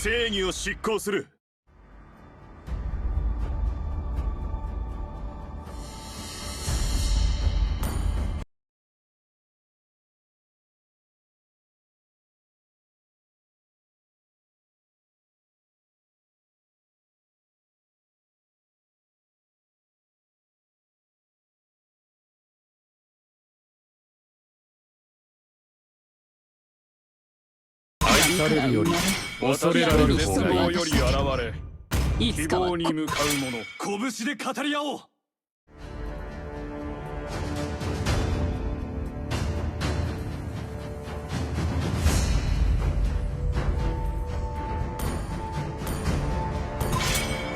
正義を執行する。愛されるより恐れられる方がいい。より現れ、希いつかは望に向かう者、拳で語り合おう。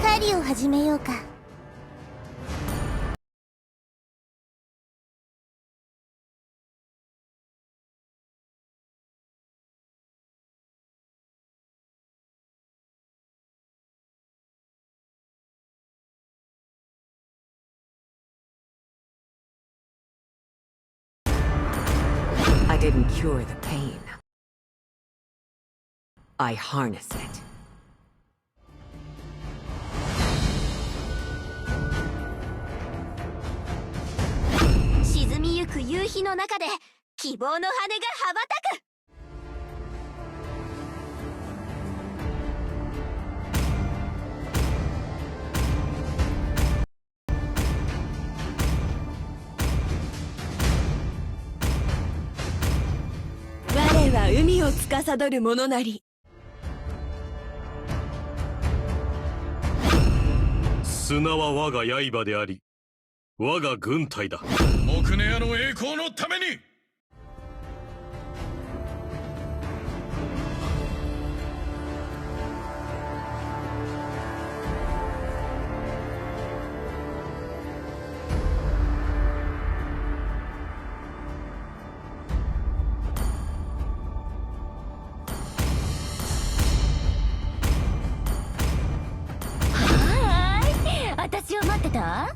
狩りを始めようか。I didn't cure the pain. I harness it. 沈みゆく夕日の中で希望の羽が羽ばたく。我は海を司る者なり。砂は我が刃であり、我が軍隊だ。木根屋の栄光のために。私を待ってた？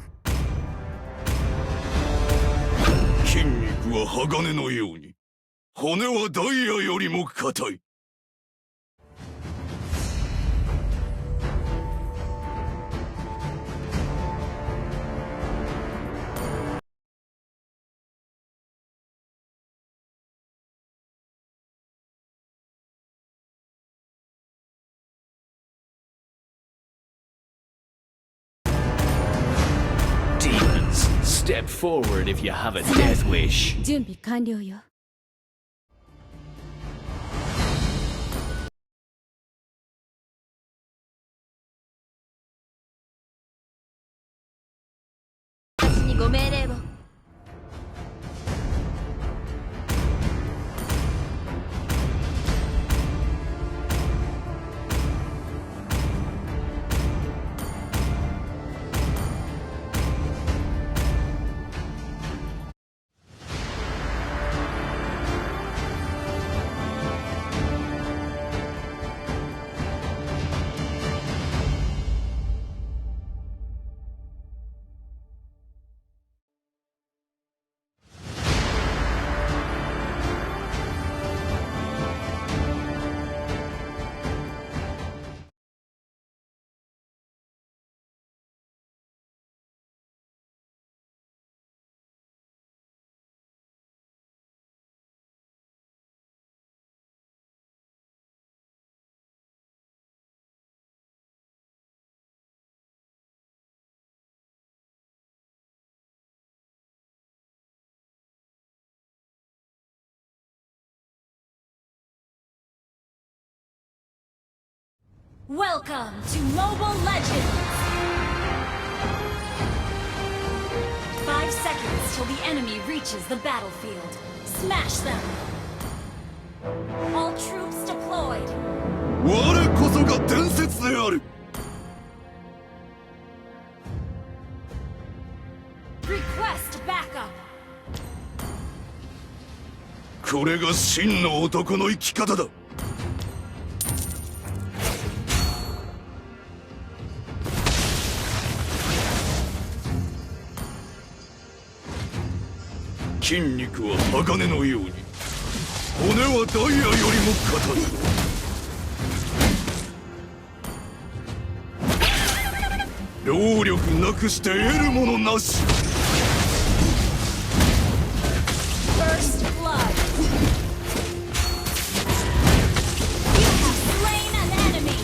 筋肉は鋼のように、骨はダイヤよりも硬い。Demons, step forward if you have a death wish. 準備完了よ。私にご命令を。Welcome to Mobile Legends! 5 seconds till the enemy reaches the battlefield. Smash them! All troops deployed! 我こそが伝説である。Request backup! これが真の男の生き方だ。筋肉は鋼のように、骨はダイヤよりも硬い。労力なくして得るものなし。 First blood. You have slain an enemy.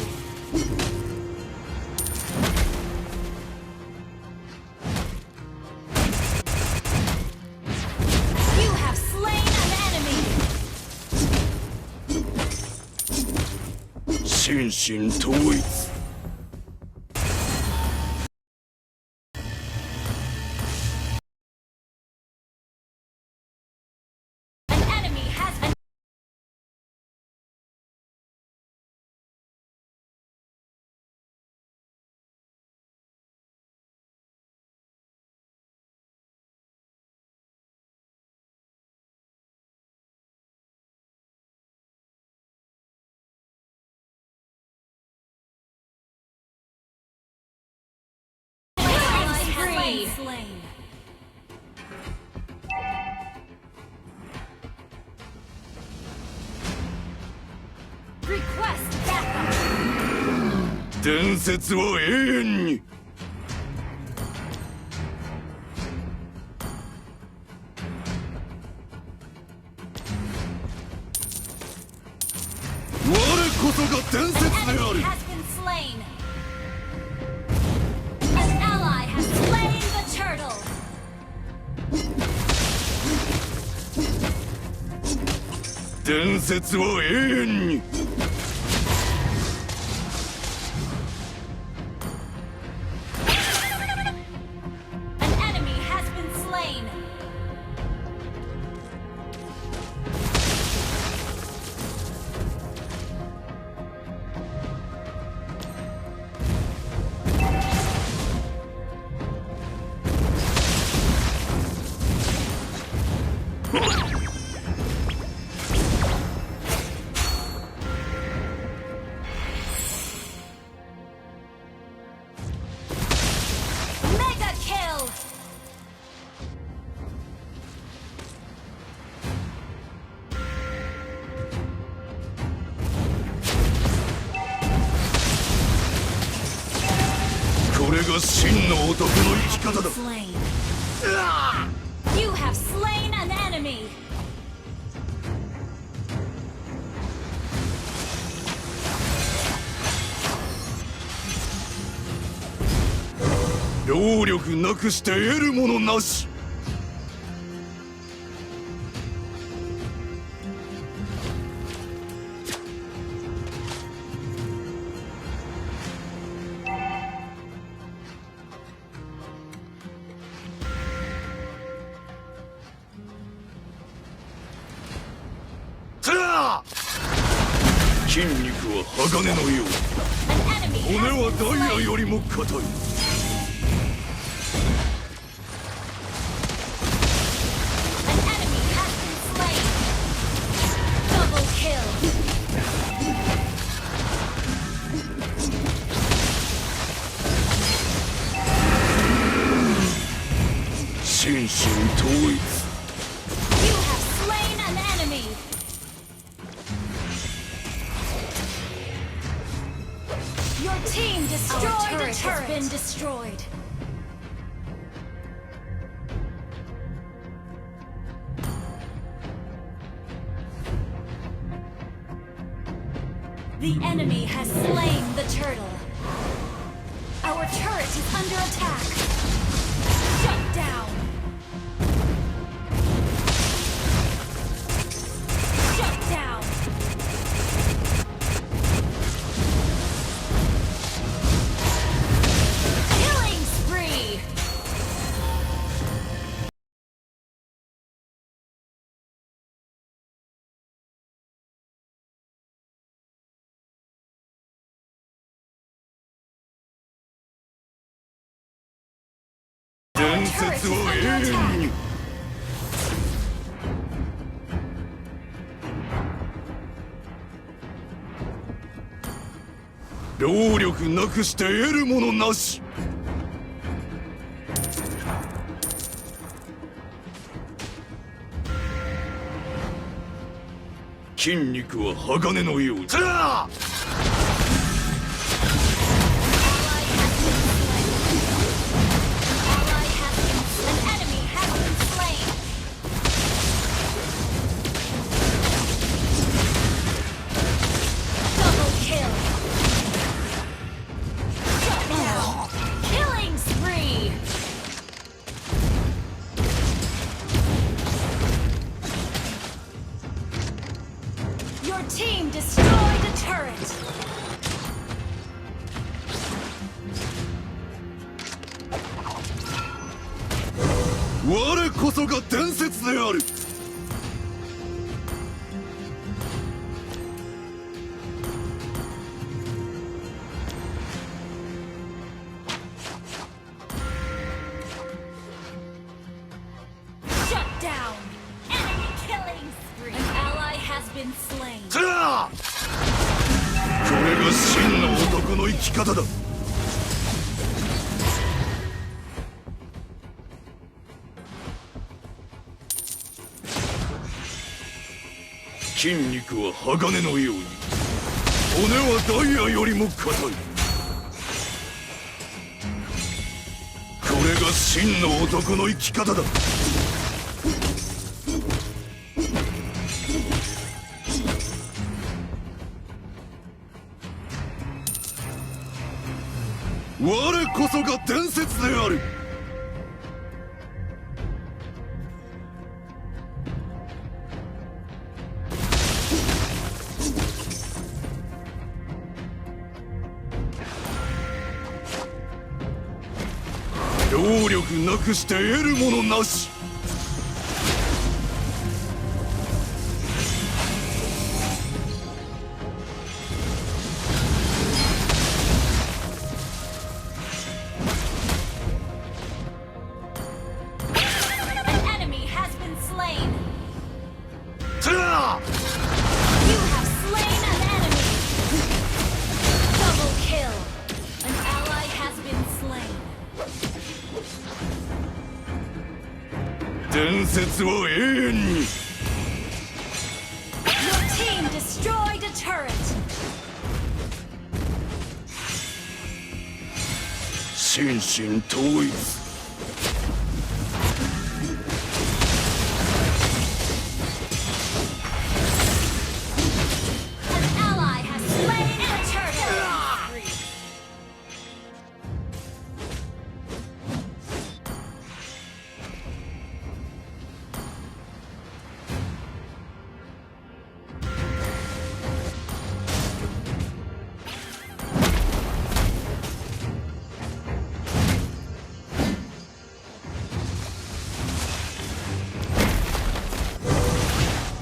You have slain an enemy. 心身統一。 An enemy has an slain. Request backup. 伝説は永遠に。我こそが伝説で An あ enemy る。 has been slain. An ally has slain the turtle. 伝説は永遠に。 An enemy has been slain. Mega kill. これが真の男の生き方だ。 Slain. You have slain an enemy. 労力なくして得るものなし。 筋肉は鋼のよう。 An enemy 骨 has は been ダイヤ slain. よりも硬い。 An enemy has been slain. Double kill. 心身統一。 You have slain an enemy. Your team destroyed a turret. Has been destroyed. The enemy has slain the turtle. Our turret is under attack. Shut down. Shut down. Killing spree. Our 伝 turret 説 is は under 永 attack. 遠に。労力なくして得るものなし。筋肉は鋼のようだ。 Ally has been slain. Your team destroyed a turret. 我こそが伝説である。Shut down. Enemy killing spree. An ally has been slain. これが真の男の生き方だ。筋肉は鋼のように、骨はダイヤよりも硬い。これが真の男の生き方だ。我こそが伝説である。労力なくして得るものなし。An enemy has been slain. てら You have slain an enemy. Double kill. An ally has been slain. 伝説は永遠に。 Your team destroyed a turret. 心身統一。 An ally has slain a turtle.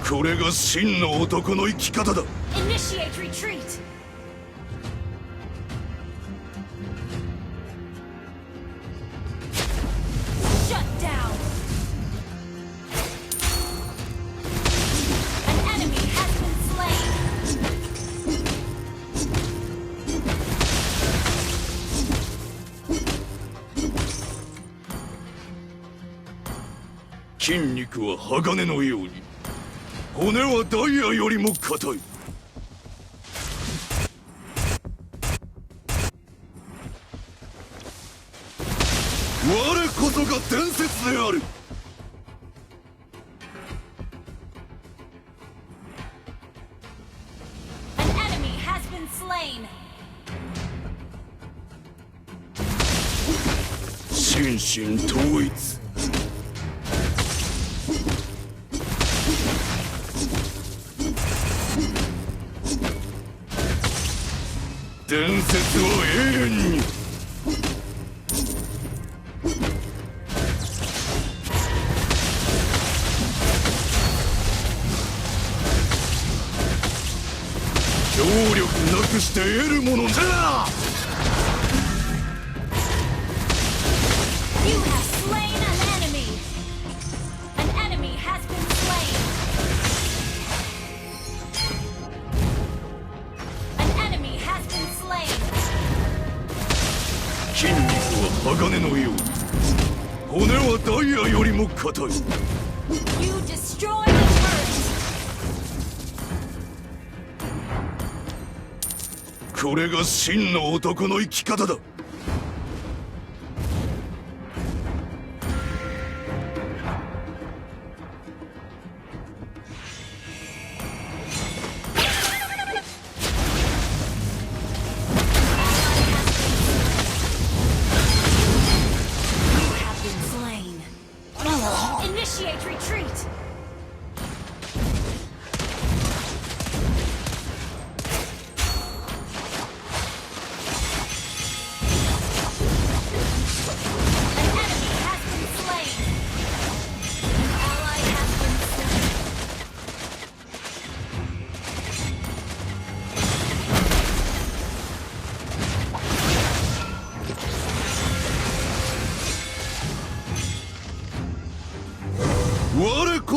これが真の男の生き方だ。 Initiate retreat. Shut down. An enemy has been slain. 筋肉は鋼のように、骨はダイヤよりも硬い。我こそが伝説である。 An enemy has been slain. 心身統一。 伝説は永遠に。 労力なくして得るものだ。 You have slain an enemy. An enemy has been slain. An enemy has been slain. 筋肉は鋼のように、骨はダイヤよりも硬い。 You destroyed a turret. これが真の男の生き方だ。 You have been slain. Initiate retreat.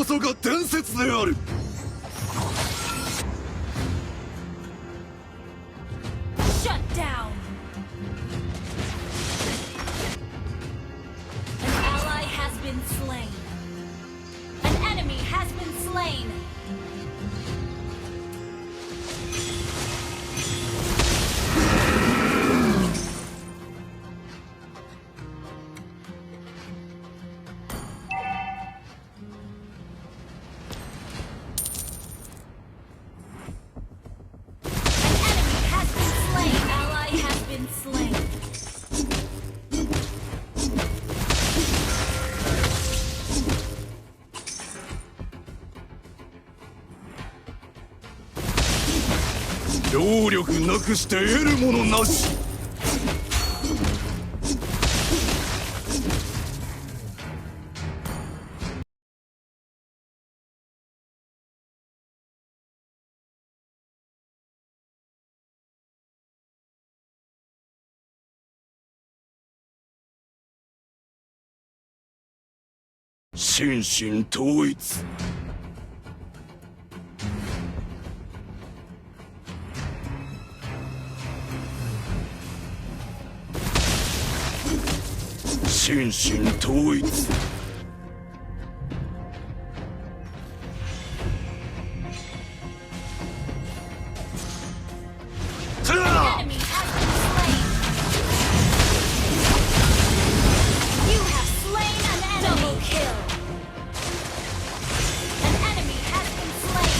そが伝説である。 Shut down. An ally has been slain. An enemy has been slain. Ally has been slain. 労力なくして得るものなし。心身統一。 心身統一。たあ Enemy has been slain. You have slain an enemy. Double kill. An enemy has been slain.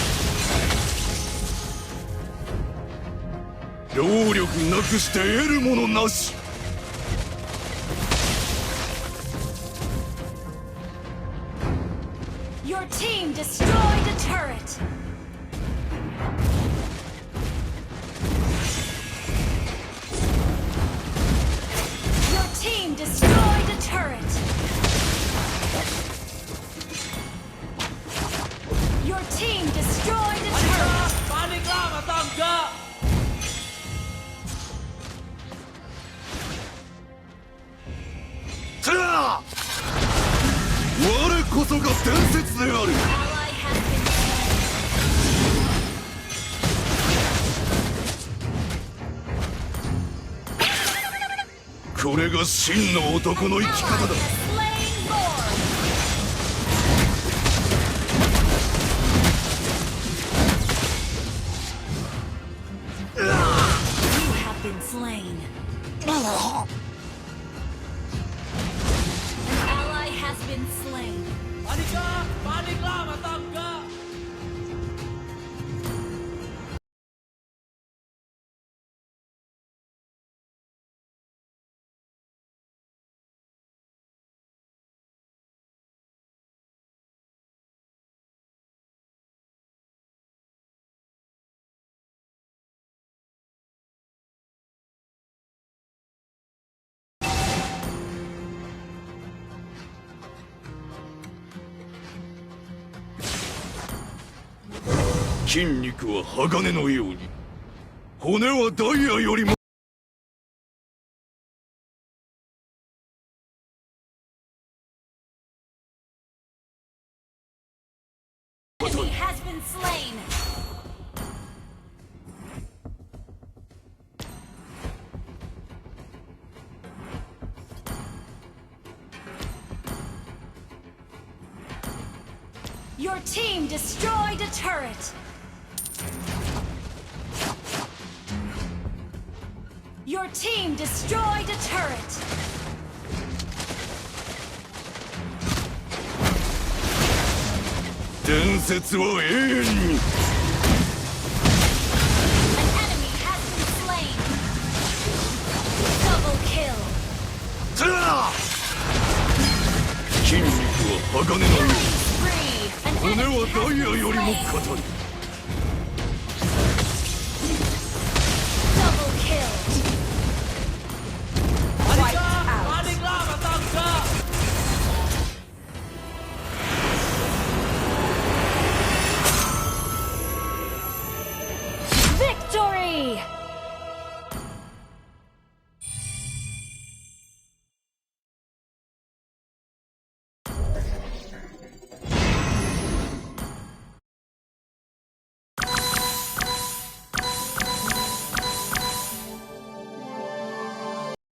労力なくして得るものなし。 Your team destroyed a turret. Your team destroyed a turret. Your team destroyed a turret. たあ 我こそが伝説である。 Ally has been slain. これが真の男の生き方 Ally だ。 has slain Lord. You have been slain. An ally has been slain.「筋肉は鋼のように骨はダイヤよりも」 Enemy has been slain. Your team destroyed a turret. Your team destroyed a turret.「伝説は永遠に」 An enemy has been slain. Double kill. たあ筋肉は鋼のように Spree. An 骨 enemy は has ダイヤ been よりも slain. 硬い。 Double kill. Wiped out. Victory!